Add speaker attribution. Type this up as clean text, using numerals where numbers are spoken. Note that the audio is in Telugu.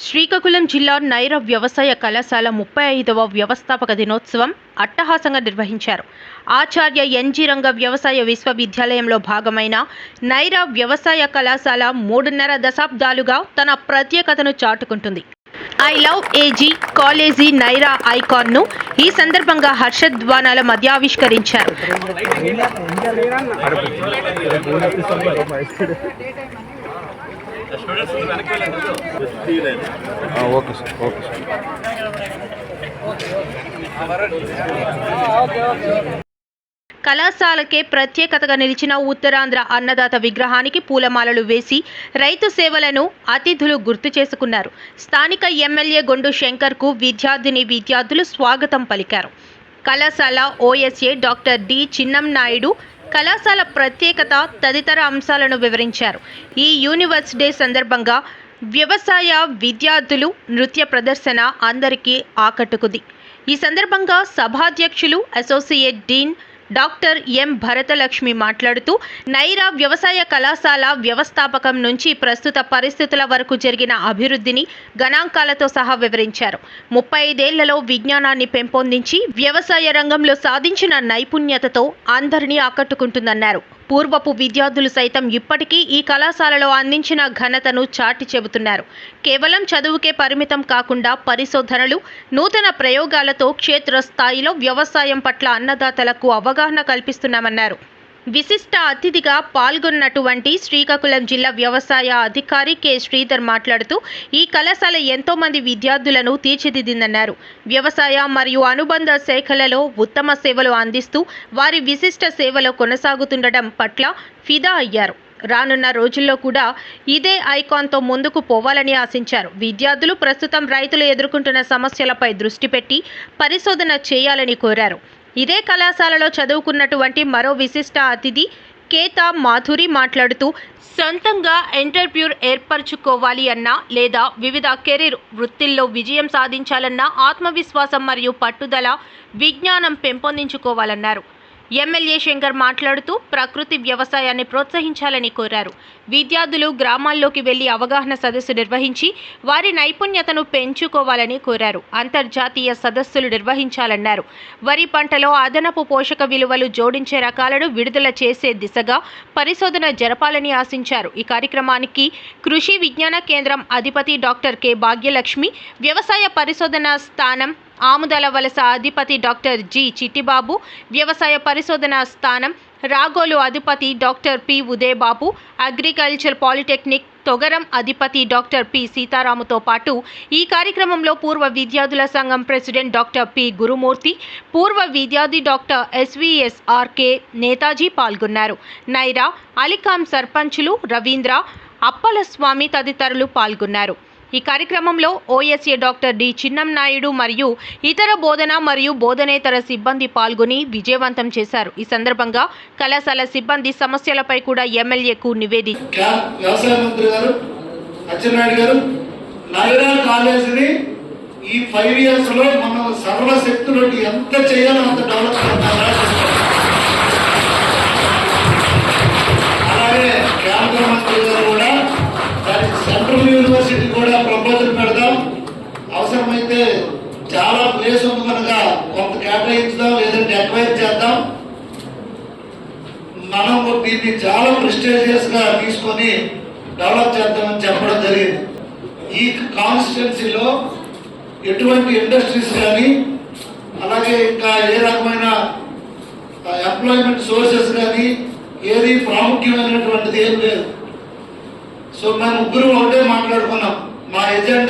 Speaker 1: శ్రీకాకుళం జిల్లా నైరా వ్యవసాయ కళాశాల 35వ వ్యవస్థాపక దినోత్సవం అట్టహాసంగా నిర్వహించారు. ఆచార్య ఎన్జీ రంగ వ్యవసాయ విశ్వవిద్యాలయంలో భాగమైన నైరా వ్యవసాయ కళాశాల 3.5 దశాబ్దాలుగా తన ప్రత్యేకతను చాటుకుంటుంది. I love AG college Naira ఐకాన్ను ఈ సందర్భంగా హర్షధ్వానాల మధ్య ఆవిష్కరించారు. కళాశాలకే ప్రత్యేకతగా నిలిచిన ఉత్తరాంధ్ర అన్నదాత విగ్రహానికి పూలమాలలు వేసి రైతు సేవలను అతిథులు గుర్తు చేసుకున్నారు. స్థానిక ఎమ్మెల్యే గొండు శంకర్కు విద్యార్థులు స్వాగతం పలికారు. కళాశాల ఓఎస్ఏ డాక్టర్ డి చిన్నంనాయుడు కళాశాల ప్రత్యేకత తదితర అంశాలను వివరించారు. ఈ యూనివర్సిటీ డే సందర్భంగా వ్యవసాయ విద్యార్థులు నృత్య ప్రదర్శన అందరికీ ఆకట్టుకుంది. ఈ సందర్భంగా సభాధ్యక్షులు associate dean doctor M Bharatalakshmi మాట్లాడుతూ నైరా వ్యవసాయ కళాశాల వ్యవస్థాపకం నుంచి ప్రస్తుత పరిస్థితుల వరకు జరిగిన అభివృద్ధిని గణాంకాలతో సహా వివరించారు. 35 ఏళ్లలో విజ్ఞానాన్ని పెంపొందించి వ్యవసాయ రంగంలో సాధించిన నైపుణ్యతతో అందరినీ ఆకట్టుకుంటుందన్నారు. పూర్వపు విద్యార్థులు సైతం ఇప్పటికీ ఈ కళాశాలలో అందించిన ఘనతను చాటి చెబుతున్నారు. కేవలం చదువుకే పరిమితం కాకుండా పరిశోధనలు, నూతన ప్రయోగాలతో క్షేత్రస్థాయిలో వ్యవసాయం పట్ల అన్నదాతలకు అవగాహన కల్పిస్తున్నామన్నారు. విశిష్ట అతిథిగా పాల్గొన్నటువంటి శ్రీకాకుళం జిల్లా వ్యవసాయ అధికారి కె శ్రీధర్ మాట్లాడుతూ ఈ కళాశాల ఎంతో మంది విద్యార్థులను తీర్చిదిద్దిందన్నారు. వ్యవసాయ మరియు అనుబంధ శాఖలలో ఉత్తమ సేవలు అందిస్తూ వారి విశిష్ట సేవలో కొనసాగుతుండడం పట్ల ఫిదా అయ్యారు. రానున్న రోజుల్లో కూడా ఇదే ఐకాన్తో ముందుకు పోవాలని ఆశించారు. విద్యార్థులు ప్రస్తుతం రైతులు ఎదుర్కొంటున్న సమస్యలపై దృష్టి పెట్టి పరిశోధన చేయాలని కోరారు. ఇదే కళాశాలలో చదువుకున్నటువంటి మరో విశిష్ట అతిథి కేతా మాధురి మాట్లాడుతూ సొంతంగా ఎంటర్ప్రైజ్ ఏర్పరచుకోవాలి అన్నా లేదా వివిధ కెరీర్ వృత్తిల్లో విజయం సాధించాలన్నా ఆత్మవిశ్వాసం మరియు పట్టుదల, విజ్ఞానం పెంపొందించుకోవాలన్నారు. ఎమ్మెల్యే శంకర్ మాట్లాడుతూ ప్రకృతి వ్యవసాయాన్ని ప్రోత్సహించాలని కోరారు. విద్యార్థులు గ్రామాల్లోకి వెళ్లి అవగాహన సదస్సు నిర్వహించి వారి నైపుణ్యతను పెంచుకోవాలని కోరారు. అంతర్జాతీయ సదస్సులు నిర్వహించాలన్నారు. వరి పంటలో అదనపు పోషక విలువలు జోడించే రకాలను విడుదల చేసే దిశగా పరిశోధన జరపాలని ఆశించారు. ఈ కార్యక్రమానికి కృషి విజ్ఞాన కేంద్రం అధిపతి డాక్టర్ కె భాగ్యలక్ష్మి, వ్యవసాయ పరిశోధన స్థానం ఆముదాల వలస అధిపతి డాక్టర్ జి చిట్టిబాబు, వ్యవసాయ పరిశోధన స్థానం రాగోలు అధిపతి doctor P Udayababu, agriculture polytechnic Thogaram అధిపతి డాక్టర్ పి సీతారాముతో పాటు ఈ కార్యక్రమంలో పూర్వ విద్యార్థుల సంఘం ప్రెసిడెంట్ డాక్టర్ పి గురుమూర్తి, పూర్వ విద్యార్థి డాక్టర్ ఎస్విఎస్ఆర్కే నేతాజీ పాల్గొన్నారు. నైరా అలికాం సర్పంచులు రవీంద్ర, అప్పలస్వామి తదితరులు పాల్గొన్నారు. ఈ కార్యక్రమంలో ఓఎస్ఏ డాక్టర్ డి చిన్నంనాయుడు మరియు ఇతర బోధన మరియు బోధనేతర సిబ్బంది పాల్గొని విజయవంతం చేశారు. ఈ సందర్భంగా కళాశాల సిబ్బంది సమస్యలపై కూడా ఎమ్మెల్యేకు
Speaker 2: వ్యవసాయ మంత్రి గారు అచ్చెన్నాయుడు గారు నైరా కాలేజీని ఈ 5 years లో మనం సర్వశక్తులకి ఎంత చేయాలో అంత డెవలప్ అలాగే కేంద్ర మంత్రి గారు కూడా సెంట్రల్ యూనివర్సిటీ కూడా ప్రపోజల్ పెడదాం, అవసరమైతే చాలా ప్లేస్ ఉంది కనుక కొంత కేటాయించుదాం, లేదంటే ఎక్వైర్ చేద్దాం, మనం దీన్ని చాలా ప్రెస్టీజియస్ గా తీసుకొని డెవలప్ చేద్దామని చెప్పడం జరిగింది. ఈ కాన్స్టిట్యున్సీలో ఎటువంటి ఇండస్ట్రీస్ కానీ అలాగే ఇంకా ఏ రకమైన ఎంప్లాయ్మెంట్ సోర్సెస్ కానీ ఏది ప్రాముఖ్యమైనటువంటిది ఏం లేదు. సో మేము ముగ్గురు ఒకటే మాట్లాడుకున్నాం. మా ఎజెండా